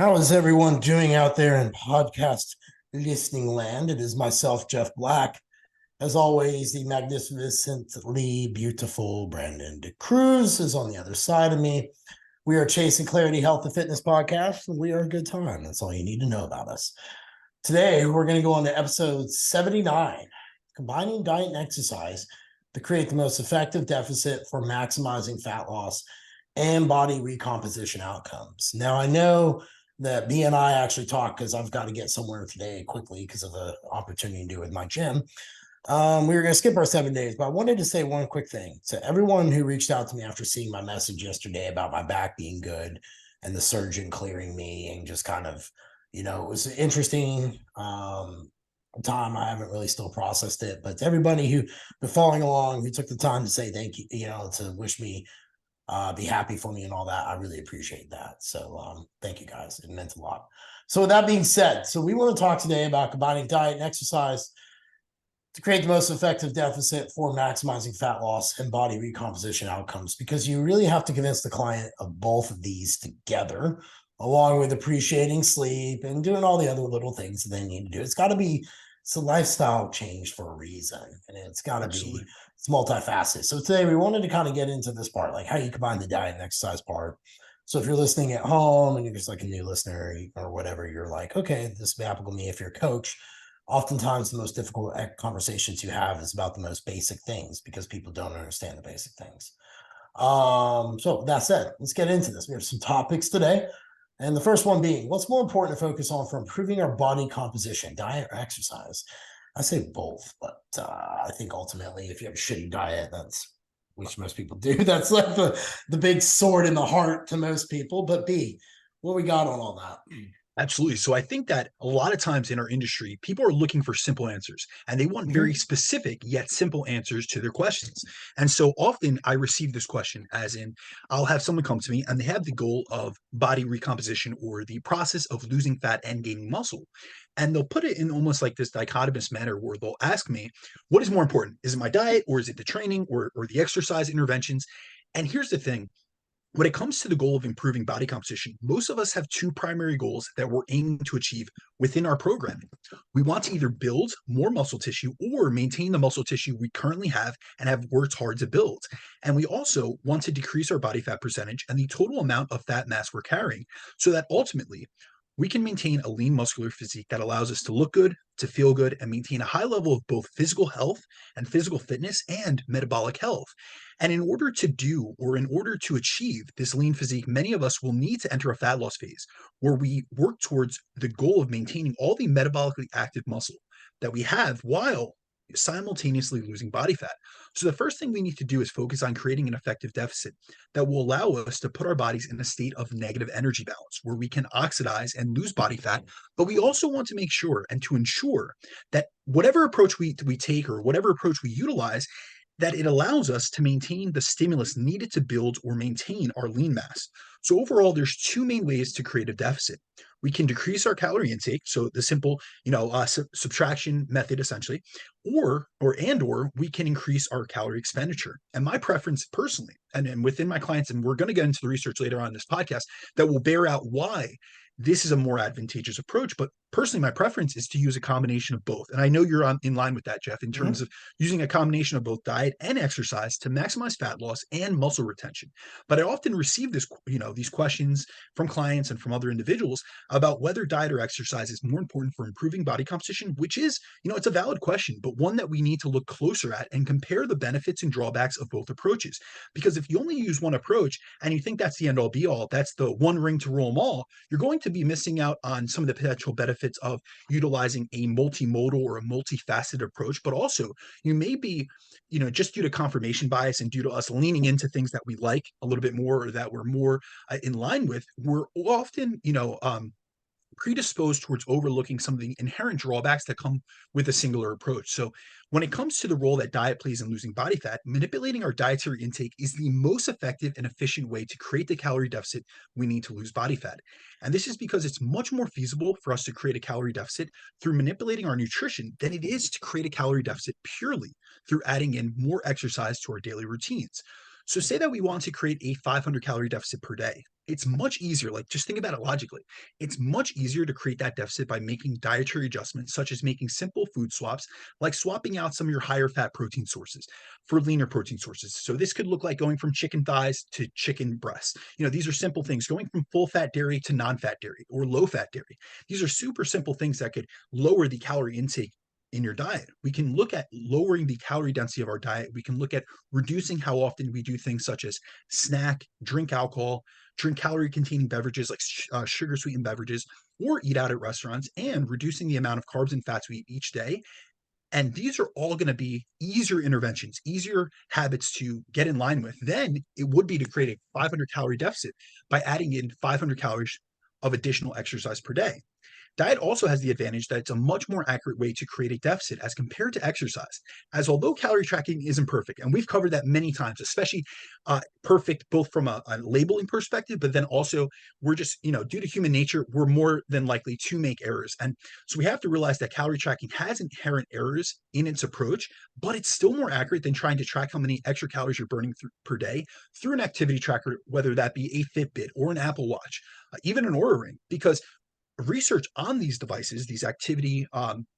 How is everyone doing out there in podcast listening land? It is myself, Jeff Black. As always, the magnificently beautiful Brandon DeCruz is on the other side of me. We are Chasing Clarity Health and Fitness Podcast, and we are a good time. That's all you need to know about us. Today, we're going to go on to episode 79, combining diet and exercise to create the most effective deficit for maximizing fat loss and body recomposition outcomes. Now, I know that B and I actually talked because I've got to get somewhere today quickly because of an opportunity to do with my gym. We were going to skip our 7 days, but I wanted to say one quick thing to everyone who reached out to me after seeing my message yesterday about my back being good and the surgeon clearing me and just kind of, it was an interesting time. I haven't really still processed it, but to everybody who been following along, who took the time to say thank you, to wish me be happy for me and all that. I really appreciate that. So thank you guys. It meant a lot. So with that being said, so we want to talk today about combining diet and exercise to create the most effective deficit for maximizing fat loss and body recomposition outcomes, because you really have to convince the client of both of these together, along with appreciating sleep and doing all the other little things that they need to do. It's a lifestyle change for a reason, and it's got to be, it's multifaceted. So today we wanted to kind of get into this part, like how you combine the diet and exercise part. So if you're listening at home and you're just like a new listener or whatever, you're like, okay, this may applicable to me. If you're a coach, oftentimes the most difficult conversations you have is about the most basic things because people don't understand the basic things. So that said, let's get into this. We have some topics today. And the first one being, what's more important to focus on for improving our body composition, diet or exercise? I say both, but I think ultimately, if you have a shitty diet, which most people do, that's like the big sword in the heart to most people. But B, what we got on all that? Absolutely. So I think that a lot of times in our industry, people are looking for simple answers and they want very specific yet simple answers to their questions. And so often I receive this question, as in, I'll have someone come to me and they have the goal of body recomposition or the process of losing fat and gaining muscle. And they'll put it in almost like this dichotomous manner where they'll ask me, what is more important? Is it my diet, or is it the training, or the exercise interventions? And here's the thing. When it comes to the goal of improving body composition, most of us have two primary goals that we're aiming to achieve within our programming. We want to either build more muscle tissue or maintain the muscle tissue we currently have and have worked hard to build. And we also want to decrease our body fat percentage and the total amount of fat mass we're carrying so that ultimately we can maintain a lean muscular physique that allows us to look good, to feel good, and maintain a high level of both physical health and physical fitness and metabolic health. And in order to achieve this lean physique, many of us will need to enter a fat loss phase where we work towards the goal of maintaining all the metabolically active muscle that we have while simultaneously losing body fat. So the first thing we need to do is focus on creating an effective deficit that will allow us to put our bodies in a state of negative energy balance where we can oxidize and lose body fat. But we also want to make sure and to ensure that whatever approach we take or whatever approach we utilize, that it allows us to maintain the stimulus needed to build or maintain our lean mass. So overall, there's two main ways to create a deficit. We can decrease our calorie intake, so the simple, subtraction method essentially, or we can increase our calorie expenditure. And my preference personally, and within my clients, and we're going to get into the research later on in this podcast that will bear out why this is a more advantageous approach. But personally, my preference is to use a combination of both. And I know you're in line with that, Jeff, in terms of using a combination of both diet and exercise to maximize fat loss and muscle retention. But I often receive these questions from clients and from other individuals about whether diet or exercise is more important for improving body composition, which is, it's a valid question, but one that we need to look closer at and compare the benefits and drawbacks of both approaches. Because if you only use one approach and you think that's the end all be all, that's the one ring to rule them all, you're going to be missing out on some of the potential benefits of utilizing a multimodal or a multifaceted approach. But also you may be, just due to confirmation bias and due to us leaning into things that we like a little bit more or that we're more in line with, we're often, predisposed towards overlooking some of the inherent drawbacks that come with a singular approach. So when it comes to the role that diet plays in losing body fat, manipulating our dietary intake is the most effective and efficient way to create the calorie deficit we need to lose body fat. And this is because it's much more feasible for us to create a calorie deficit through manipulating our nutrition than it is to create a calorie deficit purely through adding in more exercise to our daily routines. So say that we want to create a 500 calorie deficit per day. it's much easier. Like, just think about it logically. It's much easier to create that deficit by making dietary adjustments, such as making simple food swaps, like swapping out some of your higher fat protein sources for leaner protein sources. So this could look like going from chicken thighs to chicken breasts. These are simple things, going from full fat dairy to non-fat dairy or low fat dairy. These are super simple things that could lower the calorie intake in your diet. We can look at lowering the calorie density of our diet. We can look at reducing how often we do things such as snack, drink alcohol, drink calorie containing beverages like sugar sweetened beverages, or eat out at restaurants, and reducing the amount of carbs and fats we eat each day. And these are all going to be easier interventions, easier habits to get in line with than it would be to create a 500 calorie deficit by adding in 500 calories of additional exercise per day. Diet also has the advantage that it's a much more accurate way to create a deficit as compared to exercise, as although calorie tracking isn't perfect, and we've covered that many times, especially perfect both from a labeling perspective, but then also we're just, due to human nature, we're more than likely to make errors. And so we have to realize that calorie tracking has inherent errors in its approach, but it's still more accurate than trying to track how many extra calories you're burning per day through an activity tracker, whether that be a Fitbit or an Apple Watch, even an Oura Ring, because research on these devices, these activity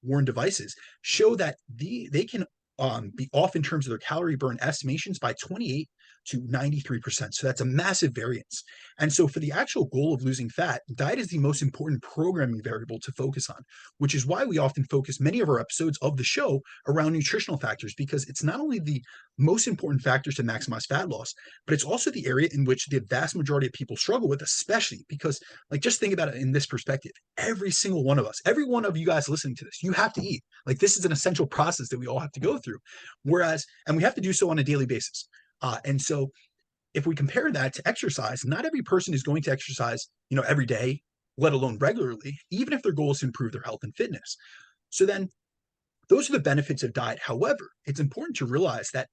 worn devices, show that they can be off in terms of their calorie burn estimations by 28 to 93%. So that's a massive variance. And so for the actual goal of losing fat, diet is the most important programming variable to focus on, which is why we often focus many of our episodes of the show around nutritional factors, because it's not only the most important factors to maximize fat loss, but it's also the area in which the vast majority of people struggle with, especially because, like, just think about it in this perspective. Every single one of us, every one of you guys listening to this, you have to eat. Like, this is an essential process that we all have to go through. And we have to do so on a daily basis. And so if we compare that to exercise, not every person is going to exercise, every day, let alone regularly, even if their goal is to improve their health and fitness. So then those are the benefits of diet. However, it's important to realize that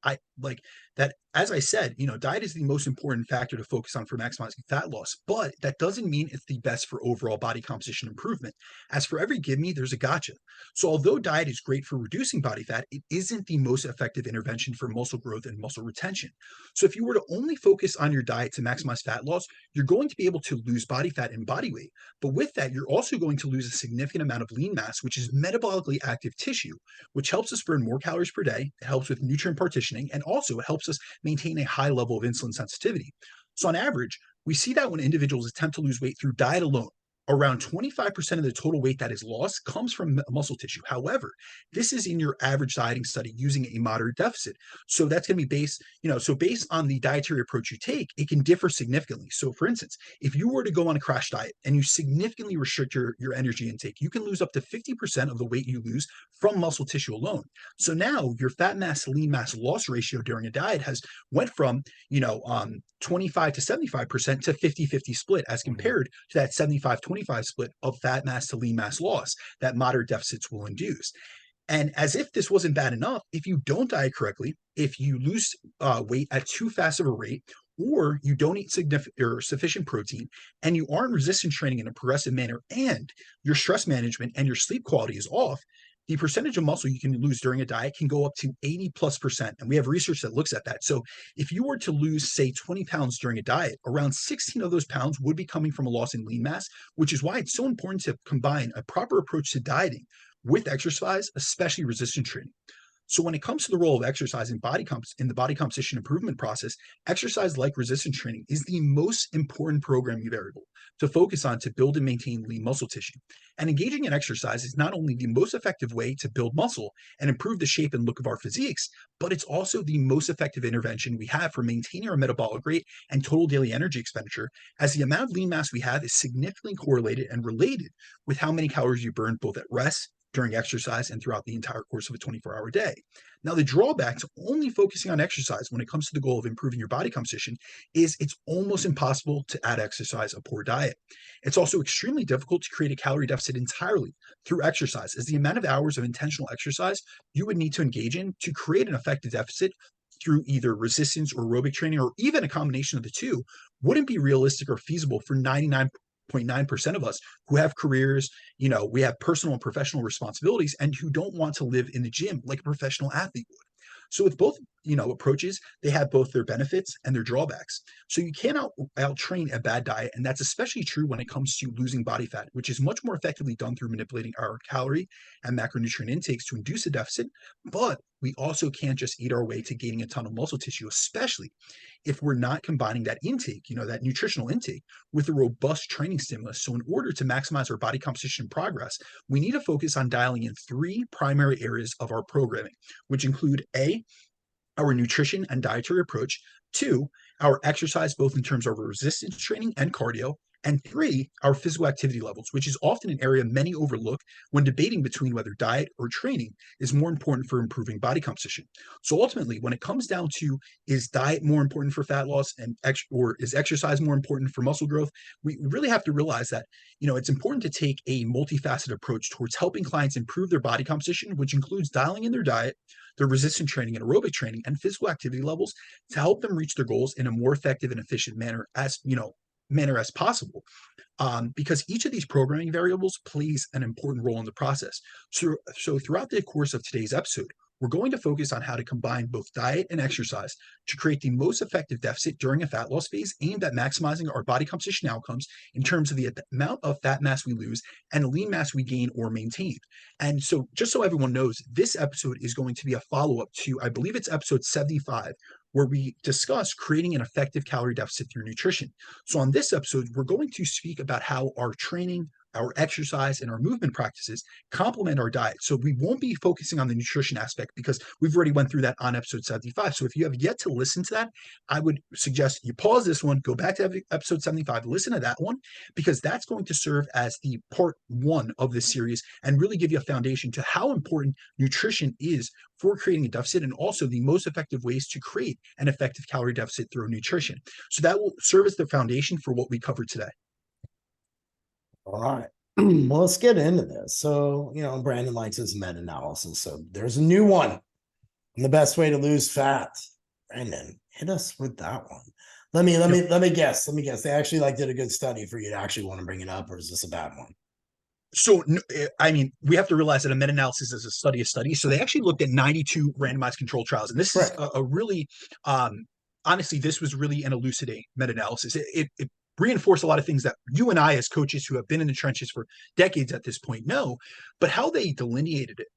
as I said, diet is the most important factor to focus on for maximizing fat loss, but that doesn't mean it's the best for overall body composition improvement. As for every give me, there's a gotcha. So although diet is great for reducing body fat, it isn't the most effective intervention for muscle growth and muscle retention. So if you were to only focus on your diet to maximize fat loss, you're going to be able to lose body fat and body weight. But with that, you're also going to lose a significant amount of lean mass, which is metabolically active tissue, which helps us burn more calories per day. It helps with nutrient partitioning, and also it helps us maintain a high level of insulin sensitivity. So on average, we see that when individuals attempt to lose weight through diet alone, around 25% of the total weight that is lost comes from muscle tissue. However, this is in your average dieting study using a moderate deficit. So that's going to be based on the dietary approach you take, it can differ significantly. So for instance, if you were to go on a crash diet and you significantly restrict your energy intake, you can lose up to 50% of the weight you lose from muscle tissue alone. So now your fat mass to lean mass loss ratio during a diet has went from 25 to 75% to 50-50 split, as compared to that 75-25 split of fat mass to lean mass loss that moderate deficits will induce. And as if this wasn't bad enough, if you don't diet correctly, if you lose weight at too fast of a rate, or you don't eat sufficient protein, and you aren't resistance training in a progressive manner, and your stress management and your sleep quality is off, the percentage of muscle you can lose during a diet can go up to 80+%. And we have research that looks at that. So if you were to lose, say, 20 pounds during a diet, around 16 of those pounds would be coming from a loss in lean mass, which is why it's so important to combine a proper approach to dieting with exercise, especially resistance training. So when it comes to the role of exercise in the body composition improvement process, exercise like resistance training is the most important programming variable to focus on to build and maintain lean muscle tissue. And engaging in exercise is not only the most effective way to build muscle and improve the shape and look of our physiques, but it's also the most effective intervention we have for maintaining our metabolic rate and total daily energy expenditure, as the amount of lean mass we have is significantly correlated and related with how many calories you burn both at rest, during exercise, and throughout the entire course of a 24-hour day. Now, the drawback to only focusing on exercise when it comes to the goal of improving your body composition is it's almost impossible to add exercise a poor diet. It's also extremely difficult to create a calorie deficit entirely through exercise, as the amount of hours of intentional exercise you would need to engage in to create an effective deficit through either resistance or aerobic training, or even a combination of the two, wouldn't be realistic or feasible for 99.9% of us who have careers, we have personal and professional responsibilities, and who don't want to live in the gym like a professional athlete would. So with both approaches, they have both their benefits and their drawbacks. So you can't out train a bad diet, and that's especially true when it comes to losing body fat, which is much more effectively done through manipulating our calorie and macronutrient intakes to induce a deficit. But we also can't just eat our way to gaining a ton of muscle tissue, especially if we're not combining that intake, that nutritional intake, with a robust training stimulus. So in order to maximize our body composition progress, we need to focus on dialing in three primary areas of our programming, which include our nutrition and dietary approach, two, our exercise, both in terms of resistance training and cardio, and three, our physical activity levels, which is often an area many overlook when debating between whether diet or training is more important for improving body composition. So ultimately, when it comes down to, is diet more important for fat loss or is exercise more important for muscle growth, we really have to realize that it's important to take a multifaceted approach towards helping clients improve their body composition, which includes dialing in their diet, their resistance training and aerobic training, and physical activity levels to help them reach their goals in a more effective and efficient manner as possible. Because each of these programming variables plays an important role in the process. So throughout the course of today's episode, we're going to focus on how to combine both diet and exercise to create the most effective deficit during a fat loss phase aimed at maximizing our body composition outcomes in terms of the amount of fat mass we lose and lean mass we gain or maintain. And so just so everyone knows, this episode is going to be a follow-up to, I believe it's episode 75, where we discuss creating an effective calorie deficit through nutrition. So on this episode, we're going to speak about how our training, our exercise, and our movement practices complement our diet. So we won't be focusing on the nutrition aspect because we've already went through that on episode 75. So if you have yet to listen to that, I would suggest you pause this one, go back to episode 75, listen to that one, because that's going to serve as the part one of this series and really give you a foundation to how important nutrition is for creating a deficit and also the most effective ways to create an effective calorie deficit through nutrition. So that will serve as the foundation for what we covered today. All right. Well, let's get into this. So, Brandon likes his meta-analysis. So there's a new one on the best way to lose fat. Brandon, hit us with that one. Let me guess. They actually did a good study for you to actually want to bring it up, or is this a bad one? So, I mean, we have to realize that a meta-analysis is a study of studies. So they actually looked at 92 randomized controlled trials. And this is a really, honestly, this was really an elucidating meta-analysis. It reinforced a lot of things that you and I, as coaches who have been in the trenches for decades at this point, know. But how they delineated it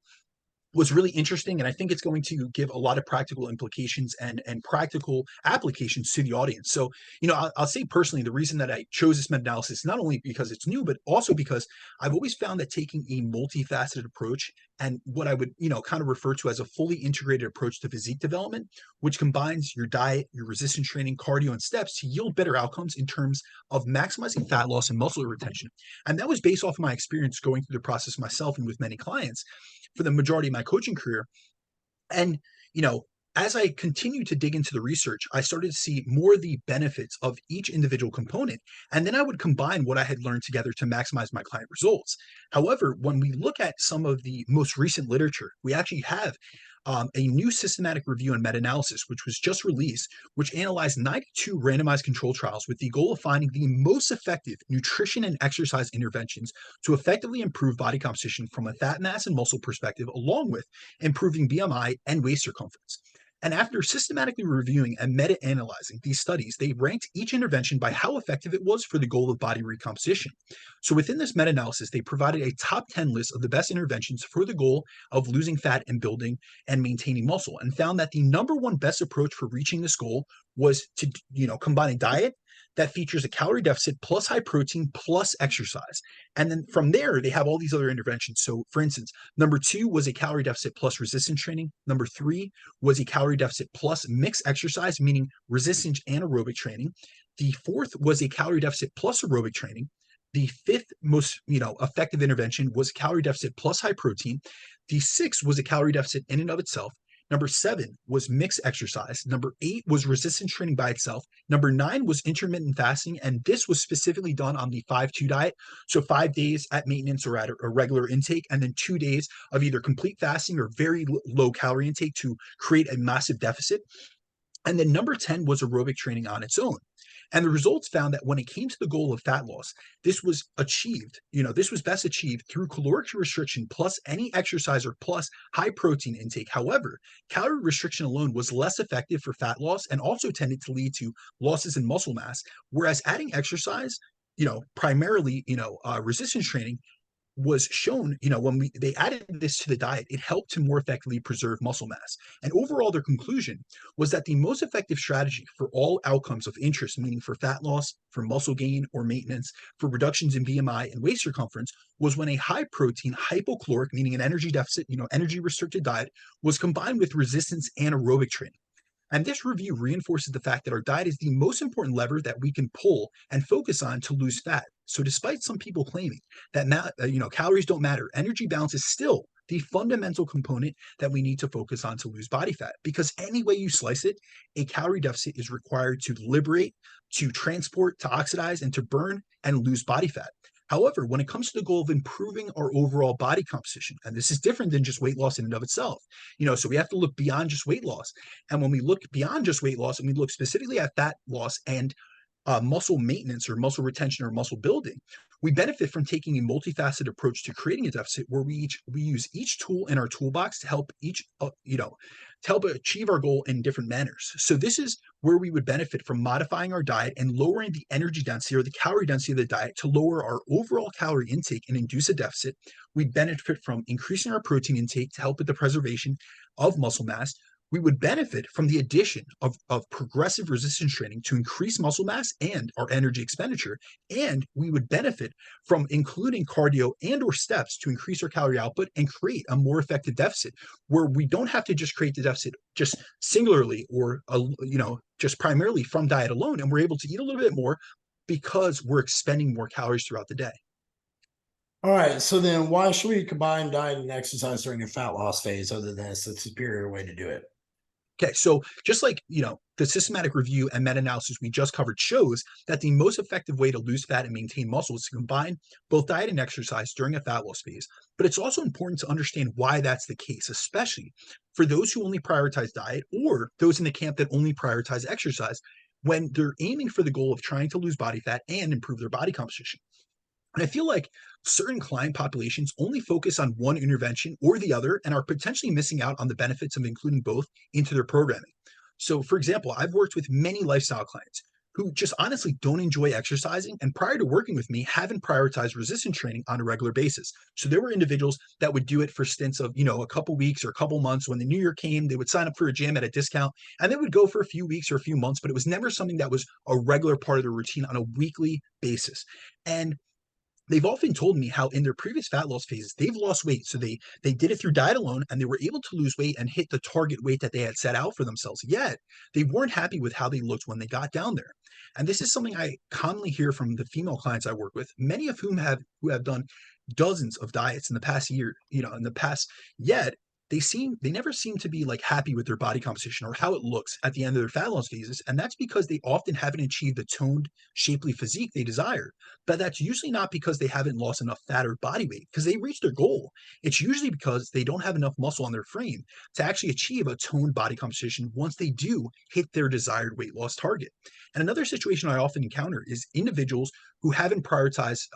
was really interesting, and I think it's going to give a lot of practical implications and practical applications to the audience. So, I'll say personally, the reason that I chose this meta-analysis, not only because it's new, but also because I've always found that taking a multifaceted approach and what I would, kind of refer to as a fully integrated approach to physique development, which combines your diet, your resistance training, cardio, and steps to yield better outcomes in terms of maximizing fat loss and muscle retention. And that was based off of my experience going through the process myself and with many clients for the majority of my coaching career. And, as I continued to dig into the research, I started to see more of the benefits of each individual component. And then I would combine what I had learned together to maximize my client results. However, when we look at some of the most recent literature, we actually have a new systematic review and meta-analysis, which was just released, which analyzed 92 randomized control trials with the goal of finding the most effective nutrition and exercise interventions to effectively improve body composition from a fat mass and muscle perspective, along with improving BMI and waist circumference. And after systematically reviewing and meta-analyzing these studies, they ranked each intervention by how effective it was for the goal of body recomposition. So within this meta-analysis, they provided a top 10 list of the best interventions for the goal of losing fat and building and maintaining muscle, and found that the number one best approach for reaching this goal was to, combine a diet that features a calorie deficit plus high protein plus exercise. And then from there, they have all these other interventions. So for instance, number 2 was a calorie deficit plus resistance training. Number 3 was a calorie deficit plus mixed exercise, meaning resistance and aerobic training. The 4th was a calorie deficit plus aerobic training. The 5th most, effective intervention was calorie deficit plus high protein. The 6th was a calorie deficit in and of itself. Number 7 was mixed exercise. Number 8 was resistance training by itself. Number 9 was intermittent fasting, and this was specifically done on the 5-2 diet. So 5 days at maintenance or at a regular intake, and then 2 days of either complete fasting or very low calorie intake to create a massive deficit. And then number 10 was aerobic training on its own. And the results found that when it came to the goal of fat loss, this was achieved, this was best achieved through caloric restriction plus any exercise or plus high protein intake. However, calorie restriction alone was less effective for fat loss and also tended to lead to losses in muscle mass, whereas adding exercise, primarily, resistance training was shown, when they added this to the diet, it helped to more effectively preserve muscle mass. And overall, their conclusion was that the most effective strategy for all outcomes of interest, meaning for fat loss, for muscle gain or maintenance, for reductions in BMI and waist circumference, was when a high protein, hypocaloric, meaning an energy deficit, energy restricted diet, was combined with resistance and aerobic training. And this review reinforces the fact that our diet is the most important lever that we can pull and focus on to lose fat. So, despite some people claiming that calories don't matter, energy balance is still the fundamental component that we need to focus on to lose body fat. Because any way you slice it, a calorie deficit is required to liberate, to transport, to oxidize, and to burn and lose body fat. However, when it comes to the goal of improving our overall body composition, and this is different than just weight loss in and of itself, so we have to look beyond just weight loss. And when we look beyond just weight loss and we look specifically at fat loss and muscle maintenance or muscle retention or muscle building, we benefit from taking a multifaceted approach to creating a deficit where we use each tool in our toolbox to help to help achieve our goal in different manners. So this is where we would benefit from modifying our diet and lowering the energy density or the calorie density of the diet to lower our overall calorie intake and induce a deficit. We benefit from increasing our protein intake to help with the preservation of muscle mass. We would benefit from the addition of progressive resistance training to increase muscle mass and our energy expenditure. And we would benefit from including cardio and or steps to increase our calorie output and create a more effective deficit where we don't have to just create the deficit just singularly or, just primarily from diet alone. And we're able to eat a little bit more because we're expending more calories throughout the day. All right. So then why should we combine diet and exercise during a fat loss phase other than it's the superior way to do it? Okay, so just like, the systematic review and meta-analysis we just covered shows that the most effective way to lose fat and maintain muscle is to combine both diet and exercise during a fat loss phase. But it's also important to understand why that's the case, especially for those who only prioritize diet or those in the camp that only prioritize exercise when they're aiming for the goal of trying to lose body fat and improve their body composition. And I feel like certain client populations only focus on one intervention or the other and are potentially missing out on the benefits of including both into their programming. So, for example, I've worked with many lifestyle clients who just honestly don't enjoy exercising and prior to working with me haven't prioritized resistance training on a regular basis. So there were individuals that would do it for stints of, a couple weeks or a couple months. When the new year came, they would sign up for a gym at a discount and they would go for a few weeks or a few months, but it was never something that was a regular part of their routine on a weekly basis. And they've often told me how in their previous fat loss phases, they've lost weight. So they did it through diet alone and they were able to lose weight and hit the target weight that they had set out for themselves. Yet they weren't happy with how they looked when they got down there. And this is something I commonly hear from the female clients I work with, many of whom have done dozens of diets in the past year, yet they never seem to be like happy with their body composition or how it looks at the end of their fat loss phases. And that's because they often haven't achieved the toned, shapely physique they desire. But that's usually not because they haven't lost enough fat or body weight, because they reached their goal. It's usually because they don't have enough muscle on their frame to actually achieve a toned body composition once they do hit their desired weight loss target. And another situation I often encounter is individuals who haven't prioritized,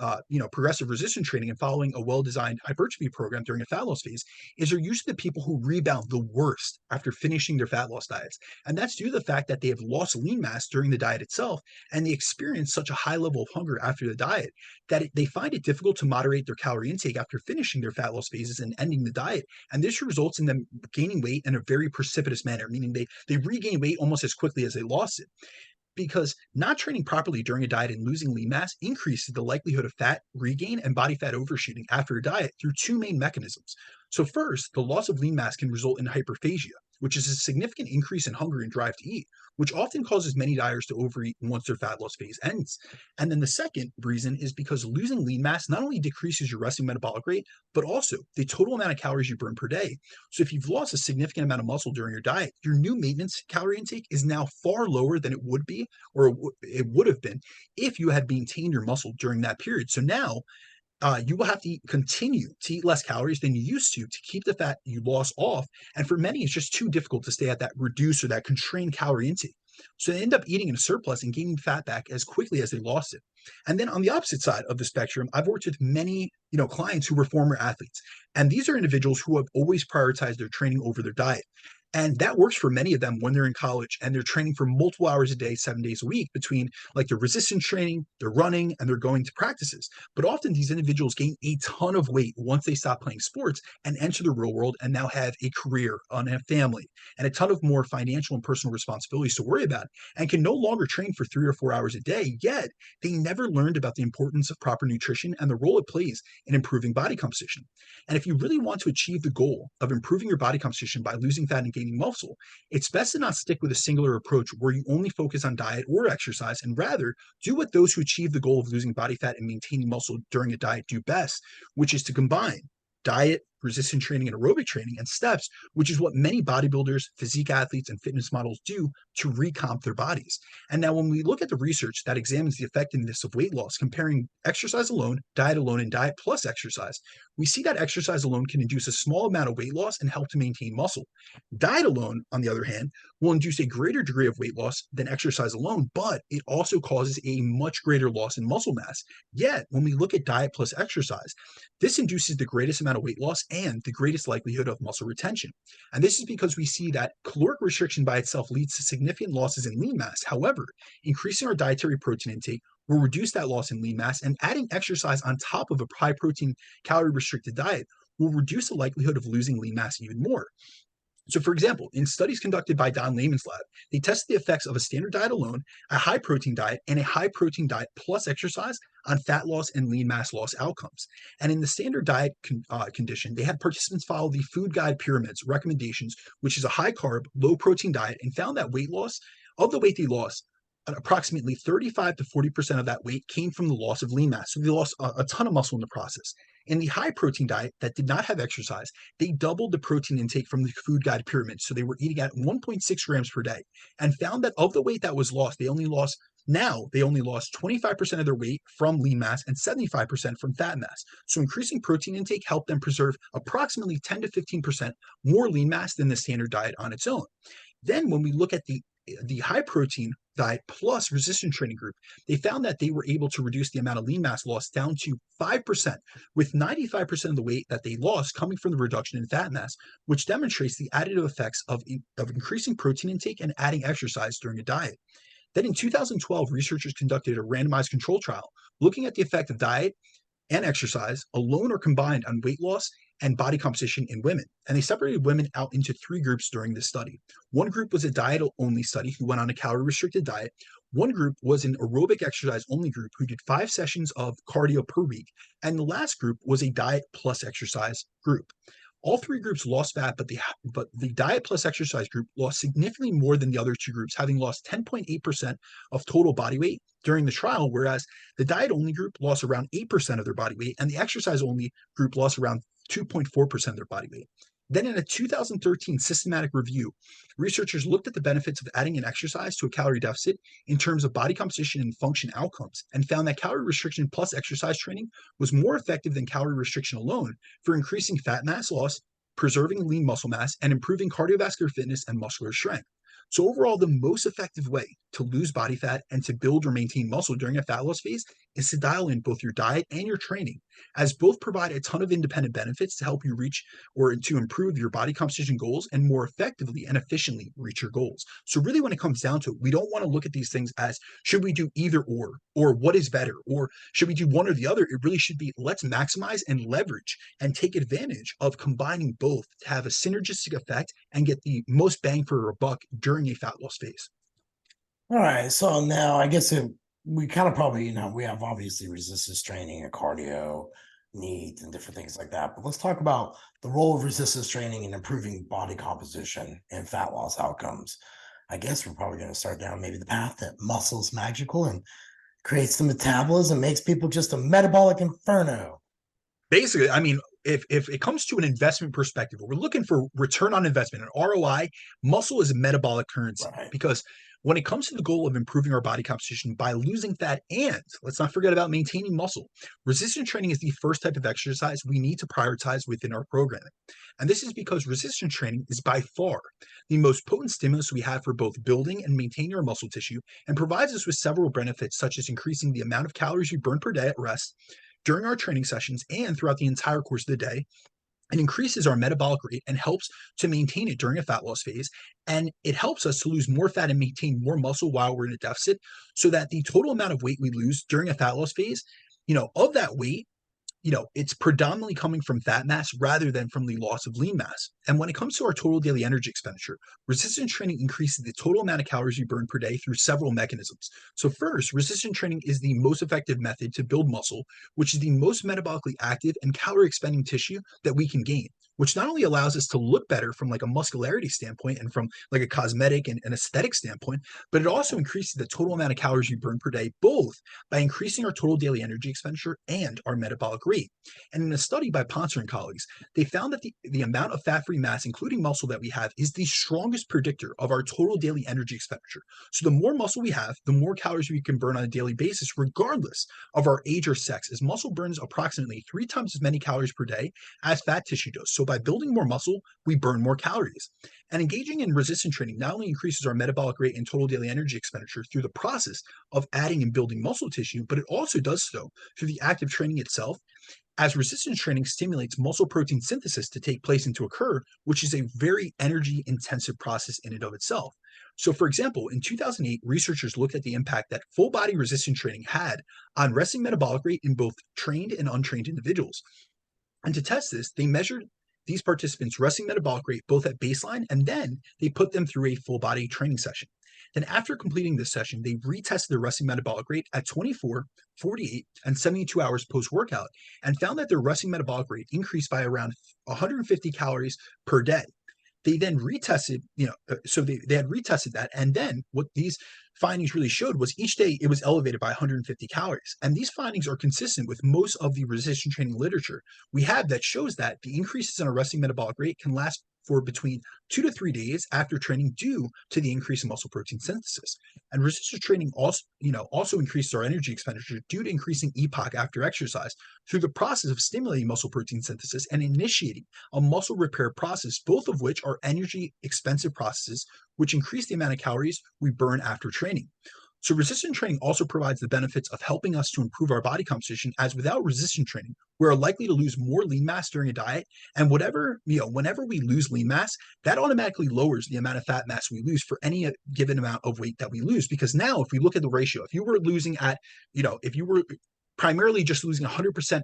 progressive resistance training and following a well-designed hypertrophy program during a fat loss phase, is they're usually the people who rebound the worst after finishing their fat loss diets. And that's due to the fact that they have lost lean mass during the diet itself, and they experience such a high level of hunger after the diet that they find it difficult to moderate their calorie intake after finishing their fat loss phases and ending the diet. And this results in them gaining weight in a very precipitous manner, meaning they regain weight almost as quickly as they lost it, because not training properly during a diet and losing lean mass increases the likelihood of fat regain and body fat overshooting after a diet through two main mechanisms. So first, the loss of lean mass can result in hyperphagia, which is a significant increase in hunger and drive to eat, which often causes many dieters to overeat once their fat loss phase ends. And then the second reason is because losing lean mass not only decreases your resting metabolic rate, but also the total amount of calories you burn per day. So if you've lost a significant amount of muscle during your diet, your new maintenance calorie intake is now far lower than it would be, or it would have been if you had maintained your muscle during that period. So now you will have to continue to eat less calories than you used to keep the fat you lost off. And for many, it's just too difficult to stay at that reduced or that constrained calorie intake. So they end up eating in a surplus and gaining fat back as quickly as they lost it. And then on the opposite side of the spectrum, I've worked with many, clients who were former athletes. And these are individuals who have always prioritized their training over their diet. And that works for many of them when they're in college and they're training for multiple hours a day, 7 days a week between like their resistance training, their running, and they're going to practices. But often these individuals gain a ton of weight once they stop playing sports and enter the real world and now have a career and a family and a ton of more financial and personal responsibilities to worry about and can no longer train for 3 or 4 hours a day. Yet they never learned about the importance of proper nutrition and the role it plays in improving body composition. And if you really want to achieve the goal of improving your body composition by losing fat and gaining muscle, it's best to not stick with a singular approach where you only focus on diet or exercise and rather do what those who achieve the goal of losing body fat and maintaining muscle during a diet do best, which is to combine diet, resistance training, and aerobic training and steps, which is what many bodybuilders, physique athletes, and fitness models do to recomp their bodies. And now, when we look at the research that examines the effectiveness of weight loss, comparing exercise alone, and diet plus exercise, we see that exercise alone can induce a small amount of weight loss and help to maintain muscle. Diet alone, on the other hand, will induce a greater degree of weight loss than exercise alone, but it also causes a much greater loss in muscle mass. Yet, when we look at diet plus exercise, this induces the greatest amount of weight loss and the greatest likelihood of muscle retention. And this is because we see that caloric restriction by itself leads to significant losses in lean mass. However, increasing our dietary protein intake will reduce that loss in lean mass, and adding exercise on top of a high protein, calorie restricted diet will reduce the likelihood of losing lean mass even more. So, for example, in studies conducted by Don Lehman's lab, they tested the effects of a standard diet alone, a high protein diet, and a high protein diet plus exercise on fat loss and lean mass loss outcomes. And in the standard diet condition, they had participants follow the Food Guide Pyramid's recommendations, which is a high carb, low protein diet, and found that weight loss, of the weight they lost, approximately 35 to 40% of that weight came from the loss of lean mass. So they lost a ton of muscle in the process. In the high protein diet that did not have exercise, they doubled the protein intake from the Food Guide Pyramid. So they were eating at 1.6 grams per day and found that of the weight that was lost, they only lost 25% of their weight from lean mass and 75% from fat mass. So increasing protein intake helped them preserve approximately 10 to 15% more lean mass than the standard diet on its own. Then when we look at the high protein diet plus resistance training group, they found that they were able to reduce the amount of lean mass loss down to 5%, with 95% of the weight that they lost coming from the reduction in fat mass, which demonstrates the additive effects of increasing protein intake and adding exercise during a diet. Then in 2012, researchers conducted a randomized control trial looking at the effect of diet and exercise alone or combined on weight loss and body composition in women. And they separated women out into 3 groups during this study. One group was a diet only study who went on a calorie restricted diet. One group was an aerobic exercise only group who did 5 sessions of cardio per week. And the last group was a diet plus exercise group. All 3 groups lost fat, but the diet plus exercise group lost significantly more than the other 2 groups, having lost 10.8% of total body weight during the trial, whereas the diet only group lost around 8% of their body weight, and the exercise only group lost around 2.4% of their body weight. Then in a 2013 systematic review, researchers looked at the benefits of adding an exercise to a calorie deficit in terms of body composition and function outcomes, and found that calorie restriction plus exercise training was more effective than calorie restriction alone for increasing fat mass loss, preserving lean muscle mass, and improving cardiovascular fitness and muscular strength. So overall, the most effective way to lose body fat and to build or maintain muscle during a fat loss phase is to dial in both your diet and your training, as both provide a ton of independent benefits to help you reach or to improve your body composition goals and more effectively and efficiently reach your goals. So really, when it comes down to it, we don't want to look at these things as should we do either or what is better, or should we do one or the other. It really should be let's maximize and leverage and take advantage of combining both to have a synergistic effect and get the most bang for our buck during a fat loss phase. All right. So now I guess we kind of probably, we have obviously resistance training and cardio needs and different things like that. But let's talk about the role of resistance training in improving body composition and fat loss outcomes. I guess we're probably going to start down maybe the path that muscle's magical and creates the metabolism, makes people just a metabolic inferno. Basically, I mean, if it comes to an investment perspective, we're looking for return on investment, an ROI. Muscle is a metabolic currency Right. because when it comes to the goal of improving our body composition by losing fat, and let's not forget about maintaining muscle, resistance training is the first type of exercise we need to prioritize within our programming. And this is because resistance training is by far the most potent stimulus we have for both building and maintaining our muscle tissue, and provides us with several benefits, such as increasing the amount of calories we burn per day at rest during our training sessions and throughout the entire course of the day. It increases our metabolic rate and helps to maintain it during a fat loss phase. And it helps us to lose more fat and maintain more muscle while we're in a deficit, so that the total amount of weight we lose during a fat loss phase, of that weight, it's predominantly coming from fat mass rather than from the loss of lean mass. And when it comes to our total daily energy expenditure, resistance training increases the total amount of calories we burn per day through several mechanisms. So first, resistance training is the most effective method to build muscle, which is the most metabolically active and calorie expending tissue that we can gain, which not only allows us to look better from like a muscularity standpoint and from like a cosmetic and an aesthetic standpoint, but it also increases the total amount of calories we burn per day, both by increasing our total daily energy expenditure and our metabolic rate. And in a study by Poncer and colleagues, they found that the amount of fat-free mass, including muscle, that we have is the strongest predictor of our total daily energy expenditure. So the more muscle we have, the more calories we can burn on a daily basis, regardless of our age or sex, as muscle burns approximately 3 times as many calories per day as fat tissue does. So by building more muscle, we burn more calories. And engaging in resistance training not only increases our metabolic rate and total daily energy expenditure through the process of adding and building muscle tissue, but it also does so through the act of training itself, as resistance training stimulates muscle protein synthesis to take place and to occur, which is a very energy intensive process in and of itself. So, for example, in 2008, researchers looked at the impact that full body resistance training had on resting metabolic rate in both trained and untrained individuals. And to test this, they measured these participants' resting metabolic rate both at baseline, and then they put them through a full body training session. Then, after completing this session, they retested their resting metabolic rate at 24, 48, and 72 hours post workout, and found that their resting metabolic rate increased by around 150 calories per day. They then retested, so they had retested that. And then what these findings really showed was each day it was elevated by 150 calories. And these findings are consistent with most of the resistance training literature we have that shows that the increases in our resting metabolic rate can last for between 2 to 3 days after training due to the increase in muscle protein synthesis. And resistance training also increases our energy expenditure due to increasing EPOC after exercise through the process of stimulating muscle protein synthesis and initiating a muscle repair process, both of which are energy expensive processes which increase the amount of calories we burn after training. So resistance training also provides the benefits of helping us to improve our body composition, as without resistance training, we're likely to lose more lean mass during a diet. And whenever we lose lean mass, that automatically lowers the amount of fat mass we lose for any given amount of weight that we lose. Because now if we look at the ratio, if you were losing at, if you were primarily just losing 100%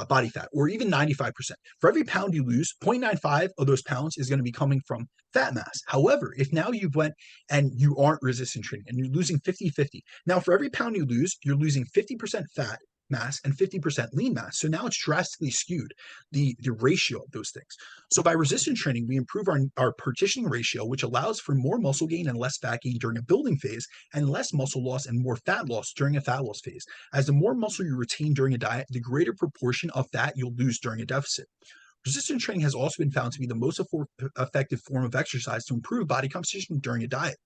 body fat, or even 95%. For every pound you lose, 0.95 of those pounds is going to be coming from fat mass. However, if now you went and you aren't resistance training and you're losing 50-50, now for every pound you lose, you're losing 50% fat mass and 50% lean mass. So now it's drastically skewed, the ratio of those things. So by resistance training, we improve our partitioning ratio, which allows for more muscle gain and less fat gain during a building phase, and less muscle loss and more fat loss during a fat loss phase. As the more muscle you retain during a diet, the greater proportion of fat you'll lose during a deficit. Resistance training has also been found to be the most effective form of exercise to improve body composition during a diet.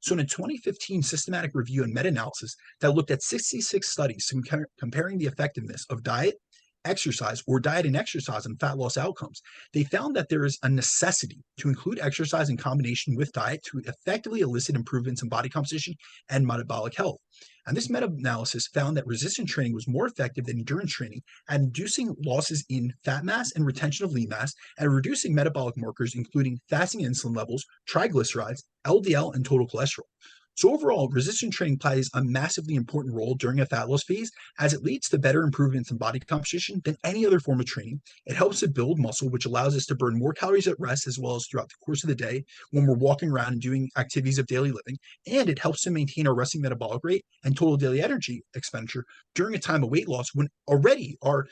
So, in a 2015 systematic review and meta-analysis that looked at 66 studies comparing the effectiveness of diet, exercise, or diet and exercise on fat loss outcomes, they found that there is a necessity to include exercise in combination with diet to effectively elicit improvements in body composition and metabolic health. And this meta-analysis found that resistance training was more effective than endurance training at inducing losses in fat mass and retention of lean mass, and reducing metabolic markers, including fasting insulin levels, triglycerides, LDL, and total cholesterol. So overall, resistance training plays a massively important role during a fat loss phase, as it leads to better improvements in body composition than any other form of training. It helps to build muscle, which allows us to burn more calories at rest as well as throughout the course of the day when we're walking around and doing activities of daily living. And it helps to maintain our resting metabolic rate and total daily energy expenditure during a time of weight loss when already our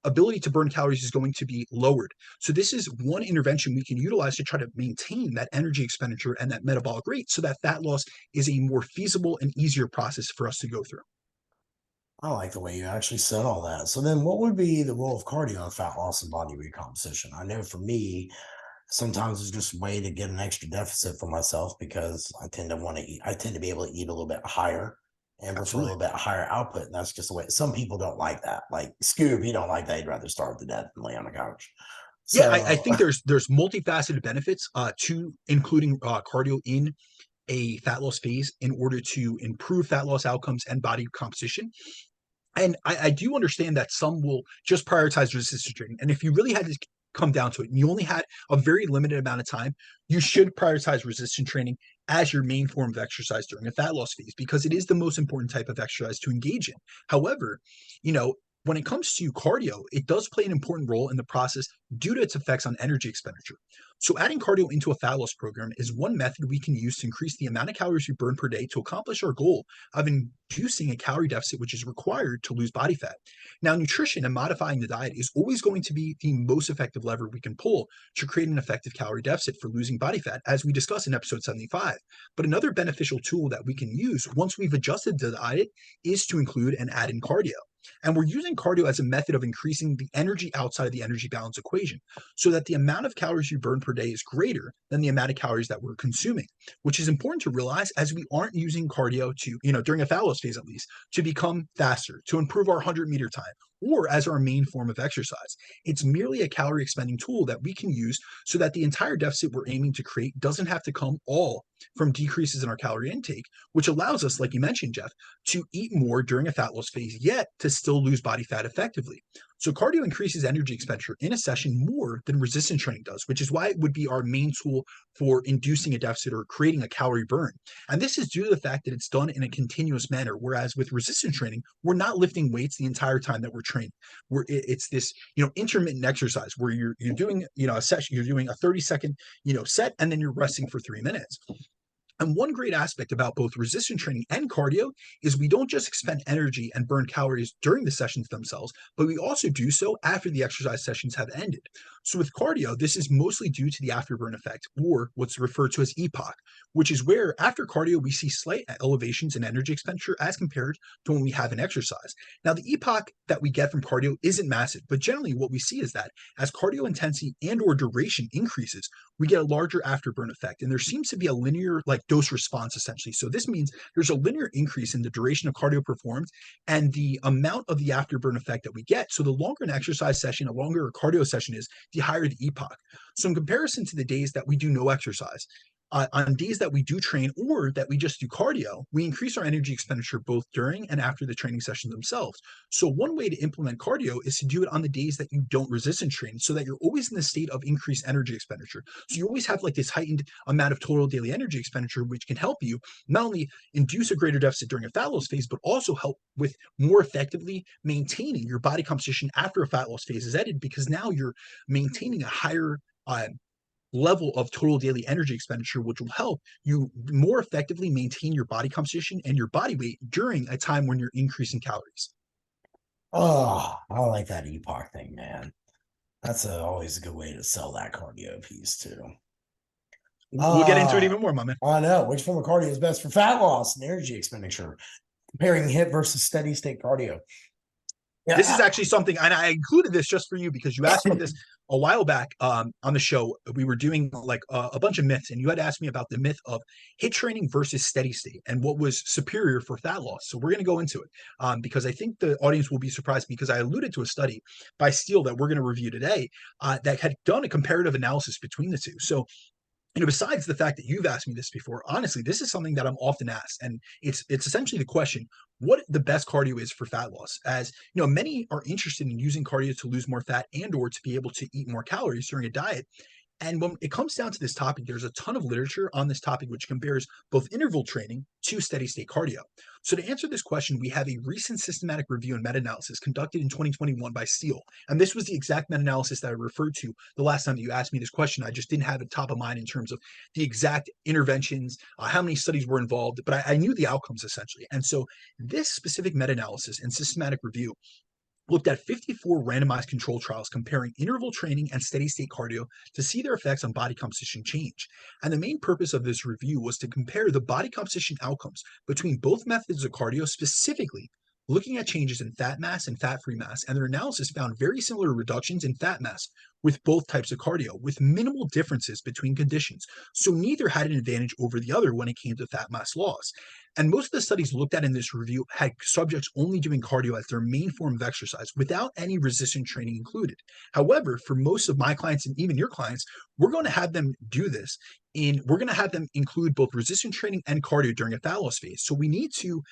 ability to burn calories is going to be lowered. So this is one intervention we can utilize to try to maintain that energy expenditure and that metabolic rate, so that fat loss is a more feasible and easier process for us to go through. I like the way you actually said all that. So then what would be the role of cardio in fat loss and body recomposition? I know for me, sometimes it's just a way to get an extra deficit for myself because I tend to want to eat, I tend to be able to eat a little bit higher and prefer a Absolutely. little bit higher output. And that's just the way some people don't like that. Like Scoob, he don't like that. He'd rather starve to death than lay on the couch. Yeah, I So think there's multifaceted benefits to including cardio in a fat loss phase in order to improve fat loss outcomes and body composition. And I do understand that some will just prioritize resistance training. And if you really had to come down to it, and you only had a very limited amount of time, you should prioritize resistance training as your main form of exercise during a fat loss phase because it is the most important type of exercise to engage in. However, you know, when it comes to cardio, it does play an important role in the process due to its effects on energy expenditure. So, adding cardio into a fat loss program is one method we can use to increase the amount of calories we burn per day to accomplish our goal of inducing a calorie deficit, which is required to lose body fat. Now, nutrition and modifying the diet is always going to be the most effective lever we can pull to create an effective calorie deficit for losing body fat, as we discussed in episode 75. But another beneficial tool that we can use once we've adjusted the diet is to include and add in cardio. And we're using cardio as a method of increasing the energy outside of the energy balance equation so that the amount of calories you burn per day is greater than the amount of calories that we're consuming, which is important to realize as we aren't using cardio to, during a fat loss phase at least, to become faster, to improve our 100-meter time, or as our main form of exercise. It's merely a calorie expending tool that we can use so that the entire deficit we're aiming to create doesn't have to come all from decreases in our calorie intake, which allows us, like you mentioned, Jeff, to eat more during a fat loss phase, yet to still lose body fat effectively. So cardio increases energy expenditure in a session more than resistance training does, which is why it would be our main tool for inducing a deficit or creating a calorie burn. And this is due to the fact that it's done in a continuous manner, whereas with resistance training, we're not lifting weights the entire time that we're training. It's this, intermittent exercise where you're doing, a session, you're doing a 30-second, set, and then you're resting for 3 minutes. And one great aspect about both resistance training and cardio is we don't just expend energy and burn calories during the sessions themselves, but we also do so after the exercise sessions have ended. So with cardio, this is mostly due to the afterburn effect, or what's referred to as EPOC, which is where after cardio we see slight elevations in energy expenditure as compared to when we have an exercise. Now the EPOC that we get from cardio isn't massive, but generally what we see is that as cardio intensity and or duration increases, we get a larger afterburn effect. And there seems to be a linear like dose response essentially. So this means there's a linear increase in the duration of cardio performed and the amount of the afterburn effect that we get. So the longer an exercise session, a longer a cardio session is, the higher the EPOC. So in comparison to the days that we do no exercise, on days that we do train or that we just do cardio, we increase our energy expenditure both during and after the training sessions themselves. So one way to implement cardio is to do it on the days that you don't resistance train so that you're always in the state of increased energy expenditure. So you always have like this heightened amount of total daily energy expenditure, which can help you not only induce a greater deficit during a fat loss phase, but also help with more effectively maintaining your body composition after a fat loss phase is ended, because now you're maintaining a higher level of total daily energy expenditure, which will help you more effectively maintain your body composition and your body weight during a time when you're increasing calories. oh, I like that epoch thing, man. That's always a good way to sell that cardio piece too. We'll get into it even more, my man. I know which form of cardio is best for fat loss and energy expenditure. Comparing HIIT versus steady state cardio. This is Yeah, actually something, and I included this just for you because you asked me this a while back on the show. We were doing like a bunch of myths, and you had asked me about the myth of HIIT training versus steady state and what was superior for fat loss. So we're going to go into it because I think the audience will be surprised because I alluded to a study by Steele that we're going to review today that had done a comparative analysis between the two. So besides the fact that you've asked me this before, honestly, this is something that I'm often asked, and it's essentially the question: what the best cardio is for fat loss. As many are interested in using cardio to lose more fat and or to be able to eat more calories during a diet. And when it comes down to this topic, there's a ton of literature on this topic which compares both interval training to steady state cardio. So to answer this question, we have a recent systematic review and meta-analysis conducted in 2021 by Steele. And this was the exact meta-analysis that I referred to the last time that you asked me this question. I just didn't have it top of mind in terms of the exact interventions, how many studies were involved, but I knew the outcomes essentially. And so this specific meta-analysis and systematic review looked at 54 randomized control trials comparing interval training and steady state cardio to see their effects on body composition change. And the main purpose of this review was to compare the body composition outcomes between both methods of cardio, specifically looking at changes in fat mass and fat-free mass, and their analysis found very similar reductions in fat mass with both types of cardio, with minimal differences between conditions. So neither had an advantage over the other when it came to fat mass loss. And most of the studies looked at in this review had subjects only doing cardio as their main form of exercise without any resistance training included. However, for most of my clients and even your clients, we're going to have them do this we're going to have them include both resistance training and cardio during a fat loss phase. So we need to,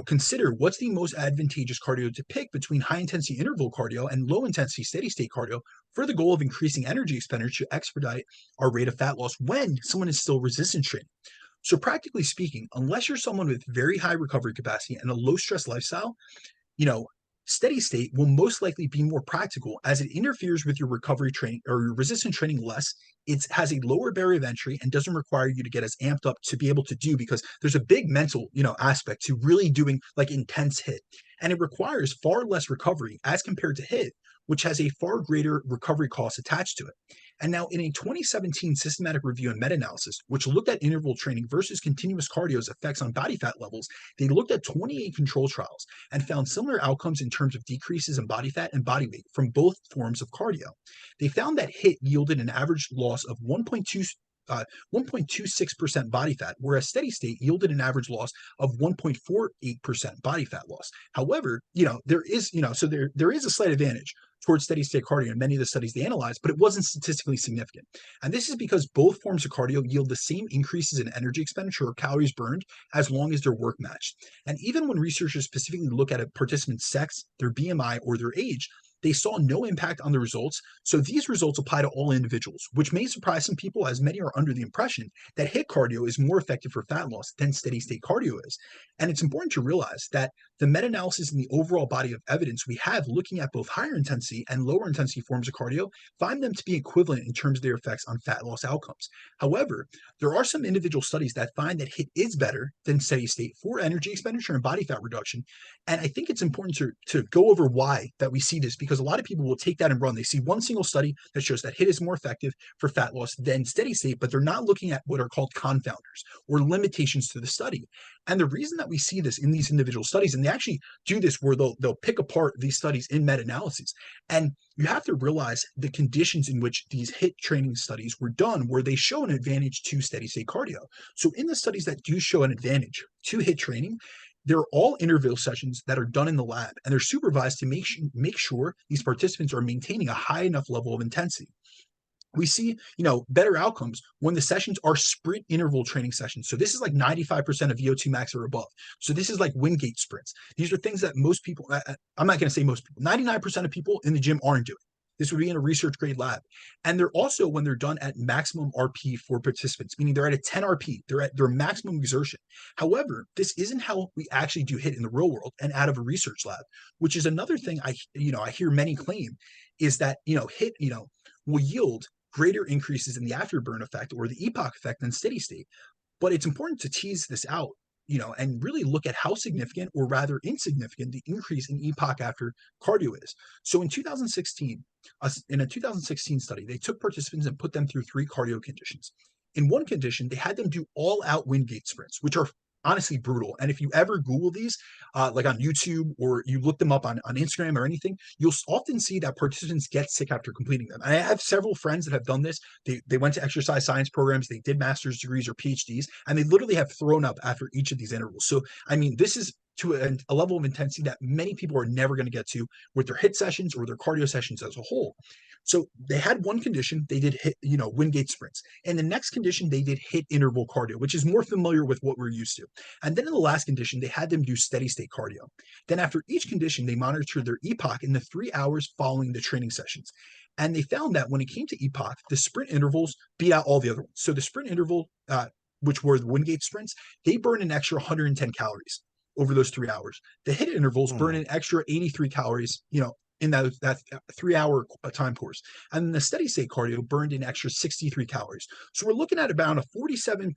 consider what's the most advantageous cardio to pick between high intensity interval cardio and low intensity steady state cardio for the goal of increasing energy expenditure to expedite our rate of fat loss when someone is still resistance training. So practically speaking, unless you're someone with very high recovery capacity and a low stress lifestyle, you know, steady state will most likely be more practical as it interferes with your recovery training or your resistance training less. It has a lower barrier of entry and doesn't require you to get as amped up to be able to do, because there's a big mental, aspect to really doing like intense HIIT. And it requires far less recovery as compared to HIIT, which has a far greater recovery cost attached to it. And now, in a 2017 systematic review and meta-analysis, which looked at interval training versus continuous cardio's effects on body fat levels, they looked at 28 control trials and found similar outcomes in terms of decreases in body fat and body weight from both forms of cardio. They found that HIIT yielded an average loss of 1.26% body fat, whereas steady state yielded an average loss of 1.48% body fat loss. However, there is, there is a slight advantage towards steady state cardio in many of the studies they analyzed, but it wasn't statistically significant. And this is because both forms of cardio yield the same increases in energy expenditure or calories burned as long as they're work matched. And even when researchers specifically look at a participant's sex, their BMI, or their age, they saw no impact on the results. So these results apply to all individuals, which may surprise some people, as many are under the impression that HIIT cardio is more effective for fat loss than steady state cardio is. And it's important to realize that the meta-analysis and the overall body of evidence we have looking at both higher intensity and lower intensity forms of cardio find them to be equivalent in terms of their effects on fat loss outcomes. However, there are some individual studies that find that HIIT is better than steady state for energy expenditure and body fat reduction. And I think it's important to go over why that we see this, because a lot of people will take that and run. They see one single study that shows that HIIT is more effective for fat loss than steady state, but they're not looking at what are called confounders or limitations to the study. And the reason that we see this in these individual studies, and they actually do this where they'll pick apart these studies in meta-analyses, and you have to realize the conditions in which these HIIT training studies were done, where they show an advantage to steady state cardio. So in the studies that do show an advantage to HIIT training, they're all interval sessions that are done in the lab, and they're supervised to make sure these participants are maintaining a high enough level of intensity. We see, better outcomes when the sessions are sprint interval training sessions. So this is like 95% of VO2 max or above. So this is like Wingate sprints. These are things that most people, I'm not going to say most people, 99% of people in the gym aren't doing. This would be in a research grade lab. And they're also, when they're done at maximum RP for participants, meaning they're at a 10 RP, they're at their maximum exertion. However, this isn't how we actually do HIIT in the real world and out of a research lab, which is another thing I hear many claim is that, HIIT, will yield greater increases in the afterburn effect or the epoch effect than steady state. But it's important to tease this out, and really look at how significant or rather insignificant the increase in epoch after cardio is. So in 2016, in a 2016 study, they took participants and put them through 3 cardio conditions. In one condition, they had them do all-out Wingate sprints, which are honestly brutal. And if you ever Google these, like on YouTube, or you look them up on Instagram or anything, you'll often see that participants get sick after completing them. And I have several friends that have done this. They went to exercise science programs, they did master's degrees or PhDs, and they literally have thrown up after each of these intervals. So, I mean, this is to a level of intensity that many people are never going to get to with their HIIT sessions or their cardio sessions as a whole. So they had one condition, they did HIIT, Wingate sprints. And the next condition, they did HIIT interval cardio, which is more familiar with what we're used to. And then in the last condition, they had them do steady state cardio. Then after each condition, they monitored their epoch in the 3 hours following the training sessions. And they found that when it came to epoch, the sprint intervals beat out all the other ones. So the sprint interval, which were the Wingate sprints, they burned an extra 110 calories over those 3 hours. The HIIT intervals burn an extra 83 calories, in that 3 hour time course. And the steady state cardio burned an extra 63 calories. So we're looking at about a 47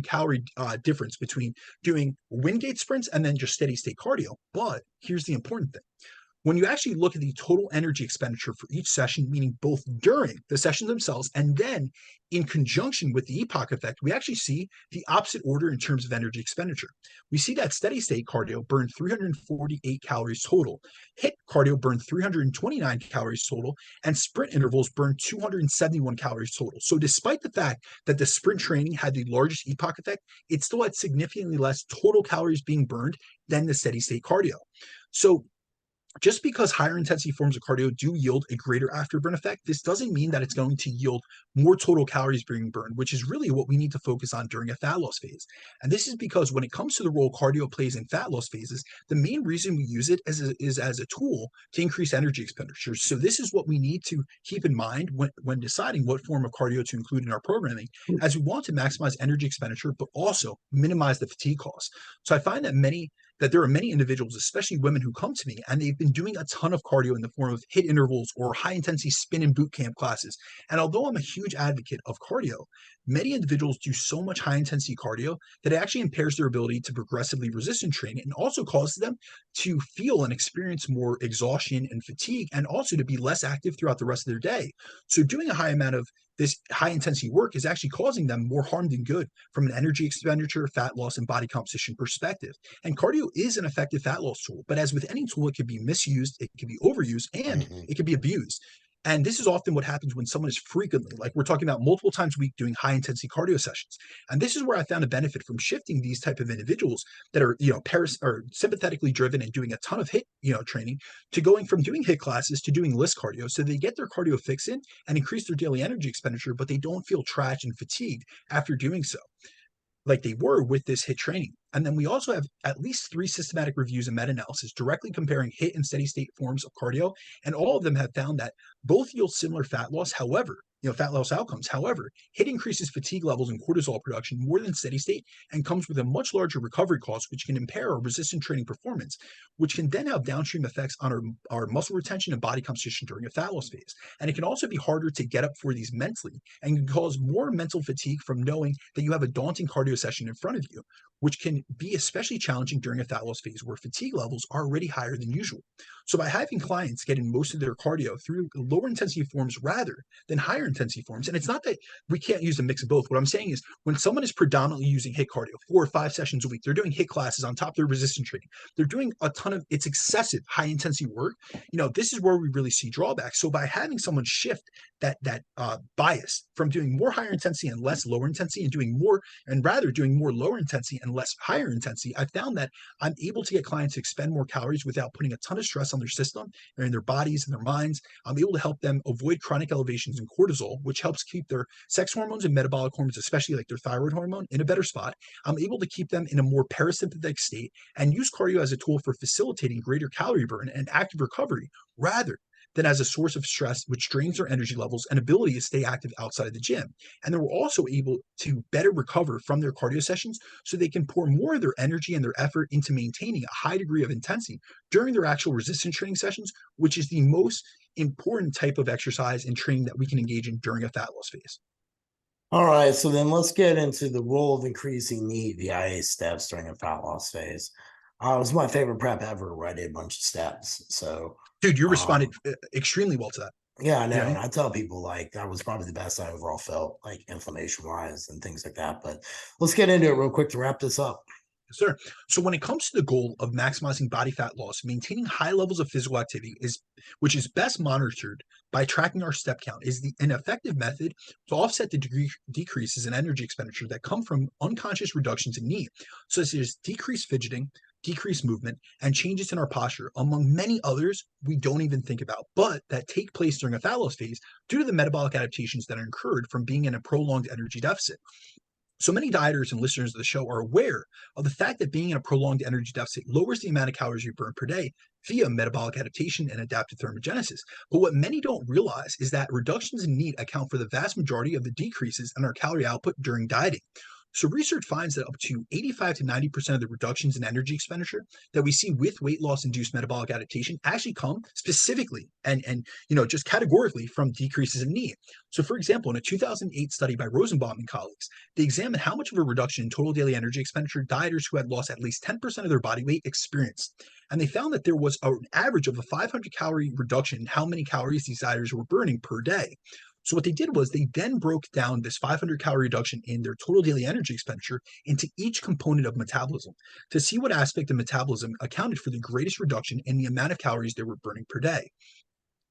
calorie difference between doing Wingate sprints and then just steady state cardio. But here's the important thing. when you actually look at the total energy expenditure for each session, meaning both during the sessions themselves and then in conjunction with the epoch effect, we actually see the opposite order in terms of energy expenditure. We see that steady state cardio burned 348 calories total, HIIT cardio burned 329 calories total, and sprint intervals burned 271 calories total. So despite the fact that the sprint training had the largest epoch effect, it still had significantly less total calories being burned than the steady state cardio. So just because higher intensity forms of cardio do yield a greater afterburn effect, this doesn't mean that it's going to yield more total calories being burned, which is really what we need to focus on during a fat loss phase. And this is because when it comes to the role cardio plays in fat loss phases, the main reason we use it is as a tool to increase energy expenditures. So this is what we need to keep in mind when deciding what form of cardio to include in our programming, as we want to maximize energy expenditure, but also minimize the fatigue costs. So I find that there are many individuals, especially women, who come to me and they've been doing a ton of cardio in the form of HIIT intervals or high intensity spin and boot camp classes. And although I'm a huge advocate of cardio, many individuals do so much high intensity cardio that it actually impairs their ability to progressively resistance train and also causes them to feel and experience more exhaustion and fatigue, and also to be less active throughout the rest of their day. So doing a high amount of this high intensity work is actually causing them more harm than good from an energy expenditure, fat loss, and body composition perspective. And cardio is an effective fat loss tool, but as with any tool, it can be misused, it can be overused, and it can be abused. And this is often what happens when someone is frequently, like we're talking about multiple times a week, doing high intensity cardio sessions. And this is where I found a benefit from shifting these type of individuals that are, or sympathetically driven and doing a ton of HIIT, training, to going from doing HIIT classes to doing list cardio. So they get their cardio fix in and increase their daily energy expenditure, but they don't feel trashed and fatigued after doing so, like they were with this HIIT training. And then we also have at least 3 systematic reviews and meta-analysis directly comparing HIIT and steady state forms of cardio. And all of them have found that both yield similar fat loss. However, fat loss outcomes. However, HIIT increases fatigue levels and cortisol production more than steady state and comes with a much larger recovery cost, which can impair our resistance training performance, which can then have downstream effects on our muscle retention and body composition during a fat loss phase. And it can also be harder to get up for these mentally and can cause more mental fatigue from knowing that you have a daunting cardio session in front of you, which can be especially challenging during a fat loss phase where fatigue levels are already higher than usual. So by having clients getting most of their cardio through lower intensity forms rather than higher intensity forms, and it's not that we can't use a mix of both. What I'm saying is when someone is predominantly using HIIT cardio 4 or 5 sessions a week, they're doing HIIT classes on top of their resistance training, they're doing a ton of it's excessive high intensity work. This is where we really see drawbacks. So by having someone shift that bias from doing more higher intensity and less lower intensity and doing more lower intensity and less higher intensity, I found that I'm able to get clients to expend more calories without putting a ton of stress on their system or in their bodies and their minds. I'm able to help them avoid chronic elevations in cortisol, which helps keep their sex hormones and metabolic hormones, especially like their thyroid hormone, in a better spot. I'm able to keep them in a more parasympathetic state and use cardio as a tool for facilitating greater calorie burn and active recovery rather than as a source of stress, which drains their energy levels and ability to stay active outside of the gym. And they're also able to better recover from their cardio sessions so they can pour more of their energy and their effort into maintaining a high degree of intensity during their actual resistance training sessions, which is the most important type of exercise and training that we can engage in during a fat loss phase. All right, so then let's get into the role of increasing need VIA steps during a fat loss phase. It was my favorite prep ever where I did a bunch of steps. So, Dude, you responded extremely well to that. yeah, I know. And I tell people like that was probably the best I overall felt, like inflammation wise and things like that. But let's get into it real quick to wrap this up. Sir. So when it comes to the goal of maximizing body fat loss, maintaining high levels of physical activity which is best monitored by tracking our step count, is an effective method to offset the decreases in energy expenditure that come from unconscious reductions in need, such as decreased fidgeting, decreased movement, and changes in our posture, among many others we don't even think about, but that take place during a fat loss phase due to the metabolic adaptations that are incurred from being in a prolonged energy deficit. So many dieters and listeners of the show are aware of the fact that being in a prolonged energy deficit lowers the amount of calories you burn per day via metabolic adaptation and adaptive thermogenesis. But what many don't realize is that reductions in need account for the vast majority of the decreases in our calorie output during dieting. So research finds that up to 85 to 90% of the reductions in energy expenditure that we see with weight loss induced metabolic adaptation actually come specifically and just categorically from decreases in need. So for example, in a 2008 study by Rosenbaum and colleagues, they examined how much of a reduction in total daily energy expenditure dieters who had lost at least 10% of their body weight experienced. And they found that there was an average of a 500 calorie reduction in how many calories these dieters were burning per day. So what they did was they then broke down this 500 calorie reduction in their total daily energy expenditure into each component of metabolism to see what aspect of metabolism accounted for the greatest reduction in the amount of calories they were burning per day.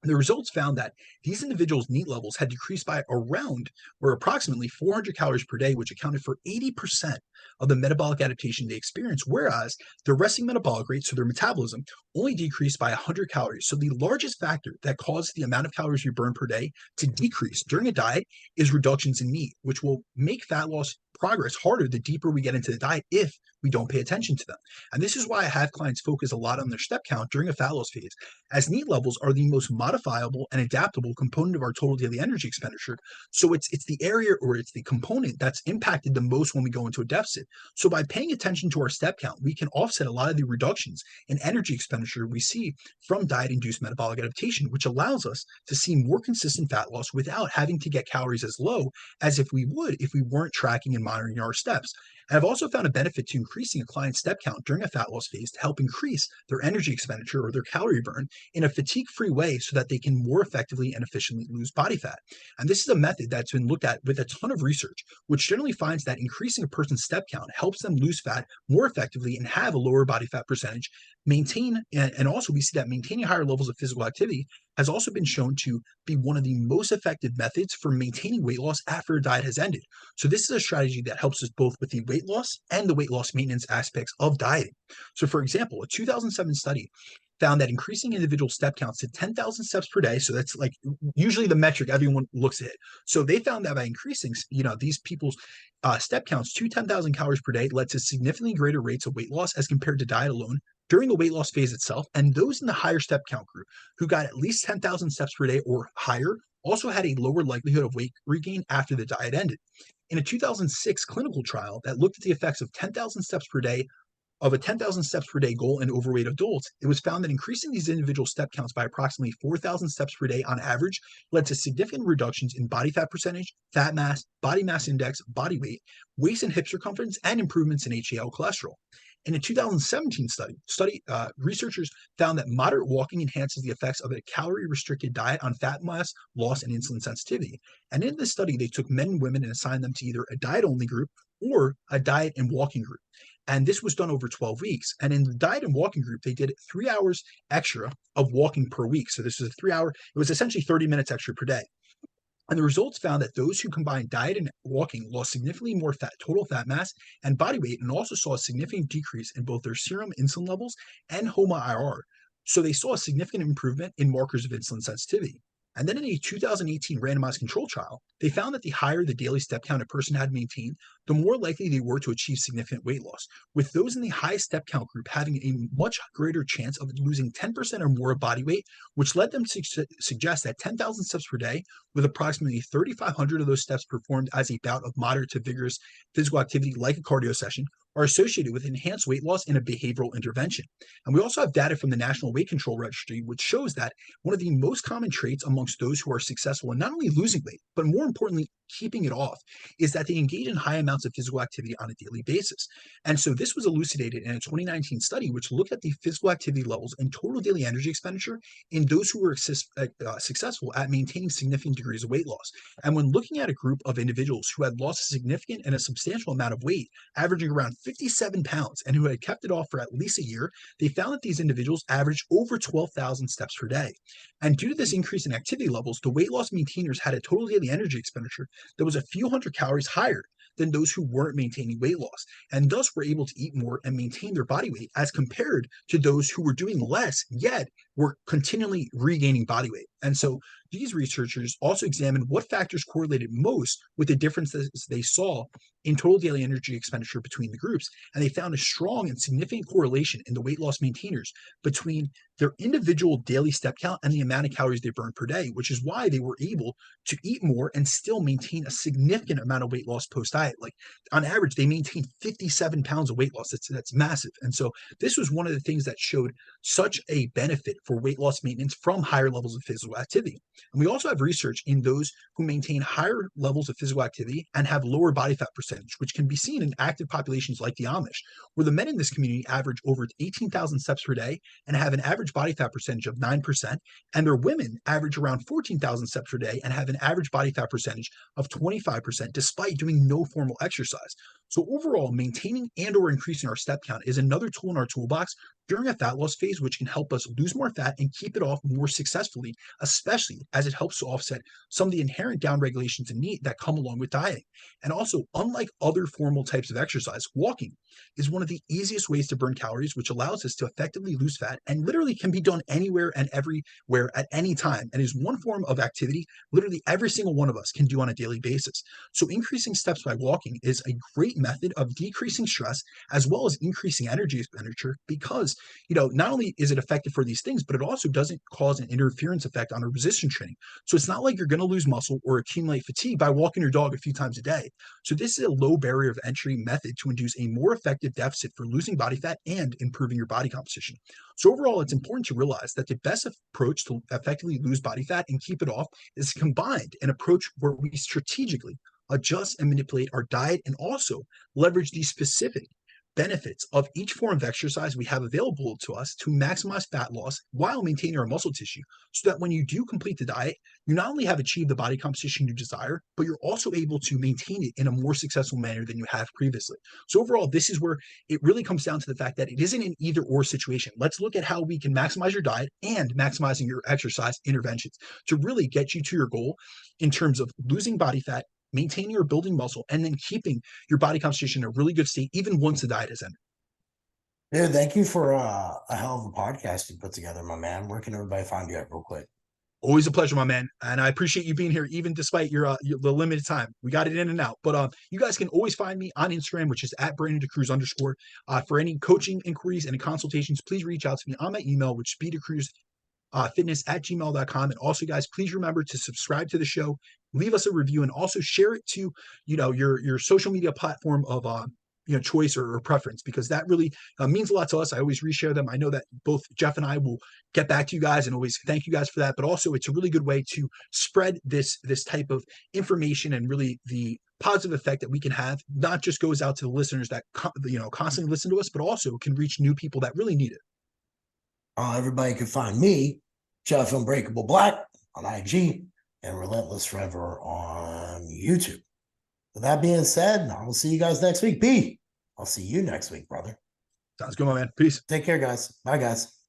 The results found that these individuals' NEAT levels had decreased by around or approximately 400 calories per day, which accounted for 80% of the metabolic adaptation they experienced, whereas their resting metabolic rate, so their metabolism, only decreased by 100 calories. So the largest factor that causes the amount of calories you burn per day to decrease during a diet is reductions in NEAT, which will make fat loss progress harder the deeper we get into the diet if we don't pay attention to them. And this is why I have clients focus a lot on their step count during a fat loss phase, as NEAT levels are the most modifiable and adaptable component of our total daily energy expenditure. So it's the area or it's the component that's impacted the most when we go into a deficit. So by paying attention to our step count, we can offset a lot of the reductions in energy expenditure we see from diet-induced metabolic adaptation, which allows us to see more consistent fat loss without having to get calories as low as if we would if we weren't tracking and monitoring our steps. And I've also found a benefit to increasing a client's step count during a fat loss phase to help increase their energy expenditure or their calorie burn in a fatigue-free way so that they can more effectively and efficiently lose body fat. And this is a method that's been looked at with a ton of research, which generally finds that increasing a person's step count helps them lose fat more effectively and have a lower body fat percentage, maintain, and also we see that maintaining higher levels of physical activity has also been shown to be one of the most effective methods for maintaining weight loss after a diet has ended. So this is a strategy that helps us both with the weight loss and the weight loss maintenance aspects of dieting. So for example, a 2007 study found that increasing individual step counts to 10,000 steps per day, so that's like usually the metric everyone looks at. So they found that by increasing, these people's step counts to 10,000 calories per day led to significantly greater rates of weight loss as compared to diet alone during the weight loss phase itself. And those in the higher step count group who got at least 10,000 steps per day or higher also had a lower likelihood of weight regain after the diet ended. In a 2006 clinical trial that looked at the effects of 10,000 steps per day of a 10,000 steps per day goal in overweight adults, it was found that increasing these individual step counts by approximately 4,000 steps per day on average led to significant reductions in body fat percentage, fat mass, body mass index, body weight, waist and hip circumference, and improvements in HDL cholesterol. In a 2017 study, researchers found that moderate walking enhances the effects of a calorie-restricted diet on fat mass loss and insulin sensitivity. And in this study, they took men and women and assigned them to either a diet-only group or a diet and walking group. And this was done over 12 weeks. And in the diet and walking group, they did 3 hours extra of walking per week. So this was a 3 hour, it was essentially 30 minutes extra per day. And the results found that those who combined diet and walking lost significantly more total fat mass and body weight, and also saw a significant decrease in both their serum insulin levels and HOMA-IR. So they saw a significant improvement in markers of insulin sensitivity. And then in a 2018 randomized control trial, they found that the higher the daily step count a person had maintained, the more likely they were to achieve significant weight loss, with those in the highest step count group having a much greater chance of losing 10% or more of body weight, which led them to suggest that 10,000 steps per day, with approximately 3,500 of those steps performed as a bout of moderate to vigorous physical activity like a cardio session, are associated with enhanced weight loss in a behavioral intervention. And we also have data from the National Weight Control Registry, which shows that one of the most common traits amongst those who are successful in not only losing weight, but more importantly, keeping it off, is that they engage in high amounts of physical activity on a daily basis. And so this was elucidated in a 2019 study, which looked at the physical activity levels and total daily energy expenditure in those who were successful at maintaining significant degrees of weight loss. And when looking at a group of individuals who had lost a significant and a substantial amount of weight, averaging around 57 pounds, and who had kept it off for at least a year, they found that these individuals averaged over 12,000 steps per day. And due to this increase in activity levels, the weight loss maintainers had a total daily energy expenditure that was a few hundred calories higher than those who weren't maintaining weight loss, and thus were able to eat more and maintain their body weight as compared to those who were doing less, yet were continually regaining body weight. And so these researchers also examined what factors correlated most with the differences they saw in total daily energy expenditure between the groups. And they found a strong and significant correlation in the weight loss maintainers between their individual daily step count and the amount of calories they burn per day, which is why they were able to eat more and still maintain a significant amount of weight loss post-diet. Like on average, they maintained 57 pounds of weight loss. That's massive. And so this was one of the things that showed such a benefit for weight loss maintenance from higher levels of physical activity. And we also have research in those who maintain higher levels of physical activity and have lower body fat percentage, which can be seen in active populations like the Amish, where the men in this community average over 18,000 steps per day and have an average body fat percentage of 9%, and their women average around 14,000 steps per day and have an average body fat percentage of 25% despite doing no formal exercise. So overall, maintaining and or increasing our step count is another tool in our toolbox during a fat loss phase, which can help us lose more fat and keep it off more successfully, especially as it helps to offset some of the inherent downregulations in NEAT that come along with dieting. And also, unlike other formal types of exercise, walking is one of the easiest ways to burn calories, which allows us to effectively lose fat and literally can be done anywhere and everywhere at any time, and is one form of activity literally every single one of us can do on a daily basis. So increasing steps by walking is a great method of decreasing stress as well as increasing energy expenditure, because not only is it effective for these things, but it also doesn't cause an interference effect on our resistance training. So it's not like you're going to lose muscle or accumulate fatigue by walking your dog a few times a day. So this is a low barrier of entry method to induce a more effective deficit for losing body fat and improving your body composition. So overall, it's important to realize that the best approach to effectively lose body fat and keep it off is combined an approach where we strategically adjust and manipulate our diet and also leverage these specific benefits of each form of exercise we have available to us to maximize fat loss while maintaining our muscle tissue, so that when you do complete the diet, you not only have achieved the body composition you desire, but you're also able to maintain it in a more successful manner than you have previously. So overall, this is where it really comes down to the fact that it isn't an either or situation. Let's look at how we can maximize your diet and maximizing your exercise interventions to really get you to your goal in terms of losing body fat, maintaining or building muscle, and then keeping your body composition in a really good state, even once the diet is ended. Dude, thank you for a hell of a podcast you put together, my man. Where can everybody find you at real quick? Always a pleasure, my man. And I appreciate you being here, even despite the limited time. We got it in and out. But you guys can always find me on Instagram, which is at @BrandonDeCruz_. For any coaching inquiries and consultations, please reach out to me on my email, which is bdecruz@gmail.com. And also, guys, please remember to subscribe to the show, leave us a review, and also share it to your social media platform of choice or preference, because that really means a lot to us. I always reshare them. I know that both Jeff and I will get back to you guys and always thank you guys for that. But also, it's a really good way to spread this type of information, and really the positive effect that we can have not just goes out to the listeners that constantly listen to us, but also can reach new people that really need it. Everybody can find me, Jeff Unbreakable Black, on IG, and Relentless Forever on YouTube. With that being said, I will see you guys next week. I'll see you next week, brother. Sounds good, my man. Peace. Take care, guys. Bye, guys.